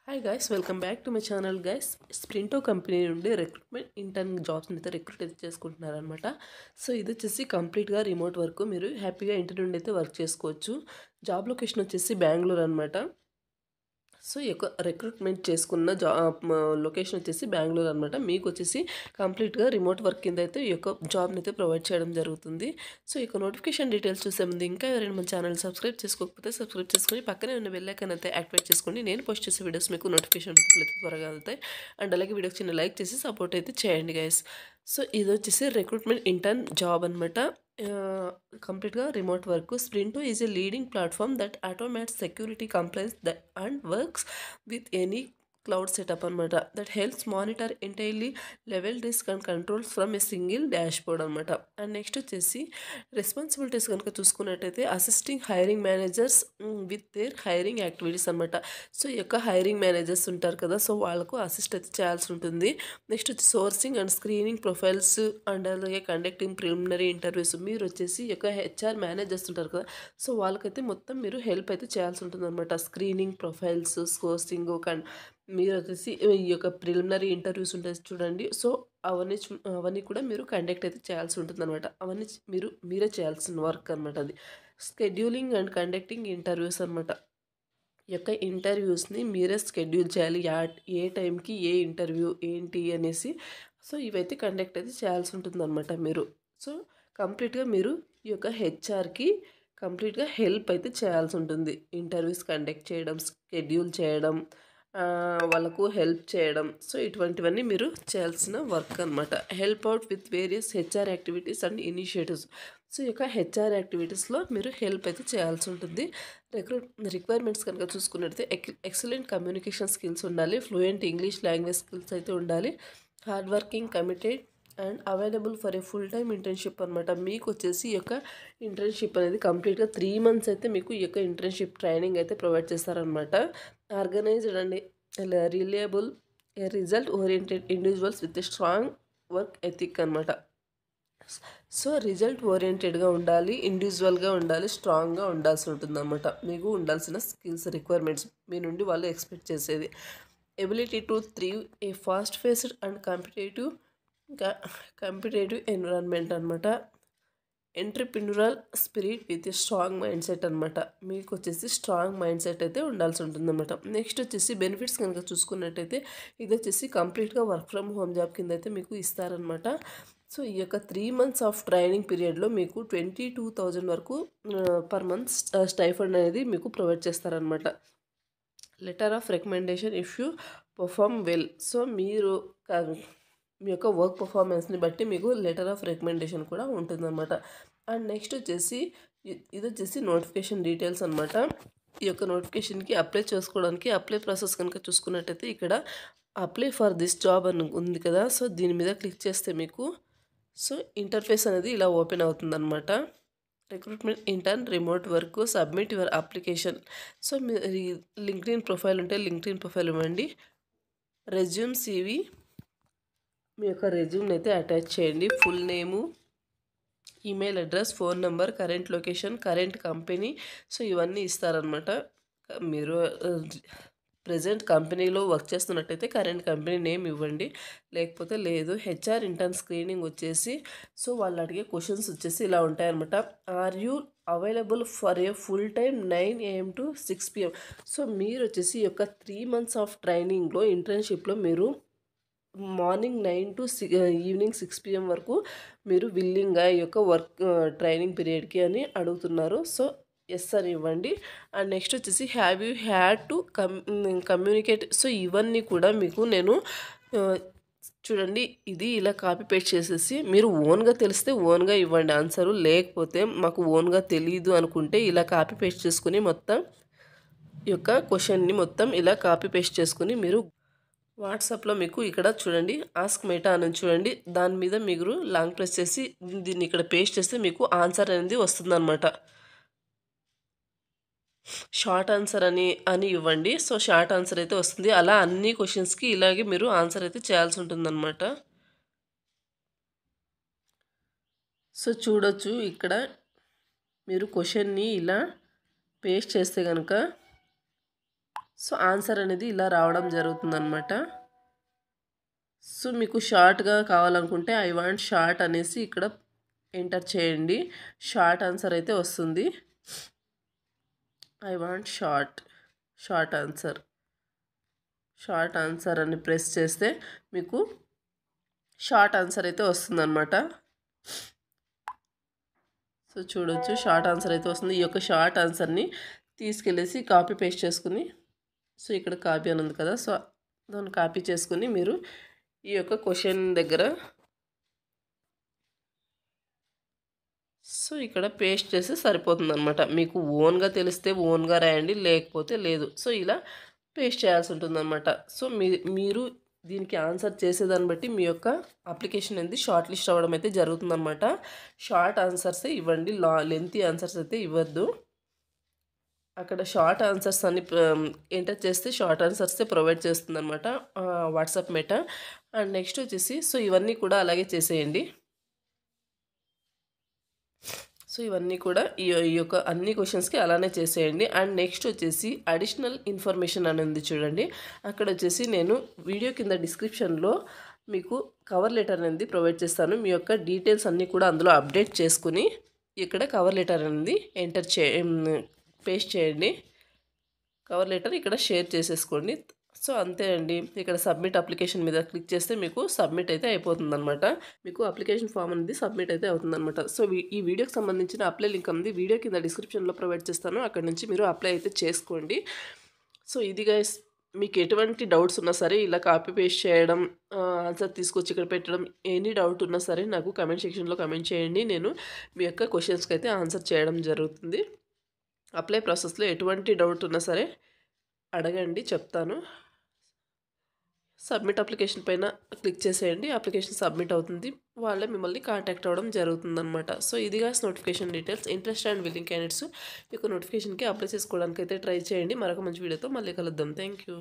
Hi guys, welcome back to my channel guys. Sprinto company నుండి recruitment intern జాబ్స్ని అయితే recruit అయితే చేసుకుంటున్నారనమాట. So ఇది వచ్చేసి కంప్లీట్గా రిమోట్ వర్క్. మీరు హ్యాపీగా ఇంటి నుండి అయితే వర్క్ చేసుకోవచ్చు. జాబ్ లొకేషన్ వచ్చేసి బెంగళూరు అనమాట. సో ఈ యొక్క రిక్రూట్మెంట్ చేసుకున్న లొకేషన్ వచ్చేసి బెంగళూరు అనమాట. మీకు వచ్చేసి కంప్లీట్గా రిమోట్ వర్క్ కింద అయితే ఈ యొక్క జాబ్ని అయితే ప్రొవైడ్ చేయడం జరుగుతుంది. సో ఈ యొక్క నోటిఫికేషన్ డీటెయిల్స్ చూసే ముందు ఇంకా ఎవరైనా మన ఛానల్ సబ్స్క్రైబ్ చేసుకోకపోతే సబ్స్క్రైబ్ చేసుకొని పక్కనే ఉన్న బెల్ ఐకాన్ అయితే యాక్టివేట్ చేసుకోండి. నేను పోస్ట్ చేసే వీడియోస్ మీకు నోటిఫికేషన్ అయితే త్వరగా వెళ్తాయి. అండ్ అలాగే వీడియోకి చిన్న లైక్ చేసి సపోర్ట్ అయితే చేయండి గైస్. సో ఇది వచ్చేసి రిక్రూట్మెంట్ ఇంటర్న్ జాబ్ అనమాట. కంప్లీట్గా remote work. Sprinto is a leading platform that automates security complaints and works with any cloud setup అనమాట. That helps monitor entirely level risk and controls from a single dashboard అనమాట. And next వచ్చేసి responsibilities కనుక చూసుకున్నట్టయితే assisting hiring managers with their hiring activities అనమాట. So ఈ యొక్క hiring managers ఉంటారు కదా, సో వాళ్ళకు అసిస్ట్ అయితే చేయాల్సి ఉంటుంది. నెక్స్ట్ వచ్చి sourcing and screening profiles and అలాగే కండక్టింగ్ ప్రిలిమినరీ ఇంటర్వ్యూస్. మీరు వచ్చేసి ఈ యొక్క హెచ్ఆర్ మేనేజర్స్ ఉంటారు కదా, సో వాళ్ళకైతే మొత్తం మీరు హెల్ప్ అయితే చేయాల్సి ఉంటుంది అనమాట. స్క్రీనింగ్ ప్రొఫైల్స్, సోర్సింగ్ మీరు వచ్చేసి ఈ యొక్క ప్రిలిమినరీ ఇంటర్వ్యూస్ ఉంటాయి చూడండి, సో అవన్నీ కూడా మీరు కండక్ట్ అయితే చేయాల్సి ఉంటుంది అనమాట. అవన్నీ మీరే చేయాల్సిన వర్క్ అనమాట. అది స్కెడ్యూలింగ్ అండ్ కండక్టింగ్ ఇంటర్వ్యూస్ అనమాట. ఈ యొక్క ఇంటర్వ్యూస్ని మీరే స్కెడ్యూల్ చేయాలి. ఏ టైంకి ఏ ఇంటర్వ్యూ ఏంటి అనేసి. సో ఇవైతే కండక్ట్ అయితే చేయాల్సి ఉంటుంది అనమాట మీరు. సో కంప్లీట్గా మీరు ఈ యొక్క హెచ్ఆర్కి కంప్లీట్గా హెల్ప్ అయితే చేయాల్సి ఉంటుంది. ఇంటర్వ్యూస్ కండక్ట్ చేయడం, స్కెడ్యూల్ చేయడం, వాళ్ళకు హెల్ప్ చేయడం. సో ఇటువంటివన్నీ మీరు చేయాల్సిన వర్క్ అనమాట. Help out with various HR activities and initiatives. So ఈ యొక్క హెచ్ఆర్ యాక్టివిటీస్లో మీరు హెల్ప్ అయితే చేయాల్సి ఉంటుంది. రిక్వైర్మెంట్స్ కనుక చూసుకున్నట్లయితే ఎక్సలెంట్ కమ్యూనికేషన్ స్కిల్స్ ఉండాలి, ఫ్లూయెంట్ ఇంగ్లీష్ లాంగ్వేజ్ స్కిల్స్ అయితే ఉండాలి, hard working, committed and available for a full time internship అనమాట. మీకు వచ్చేసి ఈ యొక్క ఇంటర్న్షిప్ అనేది కంప్లీట్గా 3 months అయితే మీకు ఈ యొక్క ఇంటర్న్షిప్ ట్రైనింగ్ అయితే ప్రొవైడ్ చేస్తారనమాట. Organised and reliable result oriented individuals with strong work ethic అనమాట. సో రిజల్ట్ ఓరియంటెడ్గా ఉండాలి, ఇండివిజువల్గా ఉండాలి, స్ట్రాంగ్గా ఉండాల్సి ఉంటుంది అనమాట. మీకు ఉండాల్సిన స్కిల్స్ రిక్వైర్మెంట్స్ మీ నుండి వాళ్ళు ఎక్స్పెక్ట్ చేసేది. Ability to thrive a fast paced and competitive environment అనమాట. Entrepreneurial spirit with strong mindset అనమాట. మీకు వచ్చేసి స్ట్రాంగ్ మైండ్ సెట్ అయితే ఉండాల్సి ఉంటుంది అనమాట. నెక్స్ట్ వచ్చేసి బెనిఫిట్స్ కనుక చూసుకున్నట్టయితే ఇది వచ్చేసి కంప్లీట్గా వర్క్ ఫ్రమ్ హోమ్ జాబ్ కింద అయితే మీకు ఇస్తారనమాట. సో ఈ యొక్క 3 months ఆఫ్ ట్రైనింగ్ పీరియడ్లో మీకు 22,000 వరకు పర్ మంత్ స్టైఫండ్ అనేది మీకు ప్రొవైడ్ చేస్తారనమాట. Letter of recommendation if you perform well. So మీరు మీ యొక్క వర్క్ పర్ఫార్మెన్స్ని బట్టి మీకు లెటర్ ఆఫ్ రికమెండేషన్ కూడా ఉంటుందన్నమాట. అండ్ నెక్స్ట్ వచ్చేసి ఇది వచ్చేసి నోటిఫికేషన్ డీటెయిల్స్ అనమాట. ఈ యొక్క నోటిఫికేషన్కి అప్లై చేసుకోవడానికి అప్లై ప్రాసెస్ కనుక చూసుకున్నట్టయితే ఇక్కడ అప్లై ఫర్ దిస్ జాబ్ అని ఉంది కదా, సో దీని మీద క్లిక్ చేస్తే మీకు సో ఇంటర్ఫేస్ అనేది ఇలా ఓపెన్ అవుతుందన్నమాట. Recruitment intern remote work, submit your application. So మీ లింక్డ్ఇన్ ప్రొఫైల్ ఉంటే లింక్డ్ఇన్ ప్రొఫైల్ ఇవ్వండి. రెజ్యూమ్, సివి, మీ యొక్క రెజ్యూమ్ని అయితే అటాచ్ చేయండి. Full name, email address, phone number, current location, current company, so ఇవన్నీ ఇస్తారనమాట. మీరు ప్రజెంట్ కంపెనీలో వర్క్ చేస్తున్నట్టయితే కరెంట్ కంపెనీ నేమ్ ఇవ్వండి, లేకపోతే లేదు. హెచ్ఆర్ ఇంటర్న్ స్క్రీనింగ్ వచ్చేసి సో వాళ్ళు అడిగే క్వశ్చన్స్ వచ్చేసి ఇలా ఉంటాయన్నమాట. Are you available for a full time 9 AM to 6 PM. So మీరు వచ్చేసి ఈ యొక్క 3 months ఆఫ్ ట్రైనింగ్లో ఇంటర్న్షిప్లో మీరు మార్నింగ్ 9 to ఈవినింగ్ 6 PM వరకు మీరు విల్లింగ్గా ఈ యొక్క వర్క్ ట్రైనింగ్ పీరియడ్కి అని అడుగుతున్నారు. సో ఎస్ అని ఇవ్వండి. అండ్ నెక్స్ట్ వచ్చేసి have you had to communicate. So ఇవన్నీ కూడా మీకు నేను చూడండి, ఇది ఇలా కాపీ పేస్ట్ చేసేసి మీరు ఓన్గా తెలిస్తే ఓన్గా ఇవ్వండి ఆన్సరు, లేకపోతే మాకు ఓన్గా తెలియదు అనుకుంటే ఇలా కాపీ పేస్ట్ చేసుకుని మొత్తం ఈ యొక్క క్వశ్చన్ని మొత్తం ఇలా కాపీ పేస్ట్ చేసుకుని మీరు వాట్సాప్లో మీకు ఇక్కడ చూడండి ఆస్క్ మెటా అని చూడండి, దాని మీద మీరు లాంగ్ ప్రెస్ చేసి దీన్ని ఇక్కడ పేస్ట్ చేస్తే మీకు ఆన్సర్ అనేది వస్తుందన్నమాట. షార్ట్ ఆన్సర్ అని ఇవ్వండి. సో షార్ట్ ఆన్సర్ అయితే వస్తుంది. అలా అన్ని క్వశ్చన్స్కి ఇలాగే మీరు ఆన్సర్ అయితే చేయాల్సి ఉంటుందన్నమాట. సో చూడొచ్చు ఇక్కడ మీరు క్వశ్చన్ని ఇలా పేస్ట్ చేస్తే కనుక సో ఆన్సర్ అనేది ఇలా రావడం జరుగుతుందన్నమాట. సో మీకు షార్ట్గా కావాలనుకుంటే ఐ వాంట్ షార్ట్ అనేసి ఇక్కడ ఎంటర్ చేయండి. షార్ట్ ఆన్సర్ అయితే వస్తుంది. ఐ వాంట్ షార్ట్ ఆన్సర్ అని ప్రెస్ చేస్తే మీకు షార్ట్ ఆన్సర్ అయితే వస్తుందన్నమాట. సో చూడొచ్చు, షార్ట్ ఆన్సర్ అయితే వస్తుంది. ఈ యొక్క షార్ట్ ఆన్సర్ని తీసుకెళ్ళేసి కాపీ పేస్ట్ చేసుకుని, సో ఇక్కడ కాపీ అని ఉంది కదా, సో దాన్ని కాపీ చేసుకుని మీరు ఈ యొక్క క్వశ్చన్ దగ్గర సో ఇక్కడ పేస్ట్ చేస్తే సరిపోతుందన్నమాట. మీకు ఓన్గా తెలిస్తే ఓన్గా రాయండి, లేకపోతే లేదు. సో ఇలా పేస్ట్ చేయాల్సి ఉంటుందన్నమాట. సో మీరు దీనికి ఆన్సర్ చేసేదాన్ని బట్టి మీ యొక్క అప్లికేషన్ అనేది షార్ట్ లిస్ట్ అవ్వడం అయితే జరుగుతుందన్నమాట. షార్ట్ ఆన్సర్సే ఇవ్వండి, లెంతీ ఆన్సర్స్ అయితే ఇవ్వద్దు. అక్కడ షార్ట్ ఆన్సర్స్ అన్ని ఎంటర్ చేస్తే షార్ట్ ఆన్సర్సే ప్రొవైడ్ చేస్తుందన్నమాట వాట్సాప్ మెటా. అండ్ నెక్స్ట్ వచ్చేసి సో ఇవన్నీ కూడా అలాగే చేసేయండి. సో ఇవన్నీ కూడా ఈ యొక్క అన్ని క్వశ్చన్స్కి అలానే చేసేయండి. అండ్ నెక్స్ట్ వచ్చేసి అడిషనల్ ఇన్ఫర్మేషన్ అని ఉంది చూడండి. అక్కడ వచ్చేసి నేను వీడియో కింద డిస్క్రిప్షన్లో మీకు కవర్ లెటర్ అనేది ప్రొవైడ్ చేస్తాను. మీ యొక్క డీటెయిల్స్ అన్నీ కూడా అందులో అప్డేట్ చేసుకుని ఇక్కడ కవర్ లెటర్ అనేది పేస్ట్ చేయండి. కవర్ లెటర్ ఇక్కడ షేర్ చేసేసుకోండి. సో అంతే అండి. ఇక్కడ సబ్మిట్ అప్లికేషన్ మీద క్లిక్ చేస్తే మీకు సబ్మిట్ అయితే అయిపోతుందన్నమాట. మీకు అప్లికేషన్ ఫామ్ అనేది సబ్మిట్ అయితే అవుతుందన్నమాట. సో ఈ వీడియోకి సంబంధించిన అప్లై లింక్ ఉంది వీడియో కింద డిస్క్రిప్షన్లో ప్రొవైడ్ చేస్తాను. అక్కడ నుంచి మీరు అప్లై అయితే చేసుకోండి. సో ఇది గైస్, మీకు ఎటువంటి డౌట్స్ ఉన్నా సరే ఇలా కాపీ పేస్ట్ చేయడం, ఆన్సర్ తీసుకొచ్చి ఇక్కడ పెట్టడం, ఎనీ డౌట్ ఉన్నా సరే నాకు కమెంట్ సెక్షన్లో కమెంట్ చేయండి. నేను మీ యొక్క క్వశ్చన్స్కి అయితే ఆన్సర్ చేయడం జరుగుతుంది. అప్లై ప్రాసెస్లో ఎటువంటి డౌట్ ఉన్నా సరే అడగండి, చెప్తాను. సబ్మిట్ అప్లికేషన్ పైన క్లిక్ చేసేయండి. అప్లికేషన్ సబ్మిట్ అవుతుంది. వాళ్ళే మిమ్మల్ని కాంటాక్ట్ అవ్వడం జరుగుతుందన్నమాట. సో ఇదిగా notification details. Interest and willing candidates మీకు నోటిఫికేషన్కి అప్లై చేసుకోవడానికి అయితే ట్రై చేయండి. మరొక మంచి వీడియోతో మళ్ళీ కలుద్దాం. Thank you.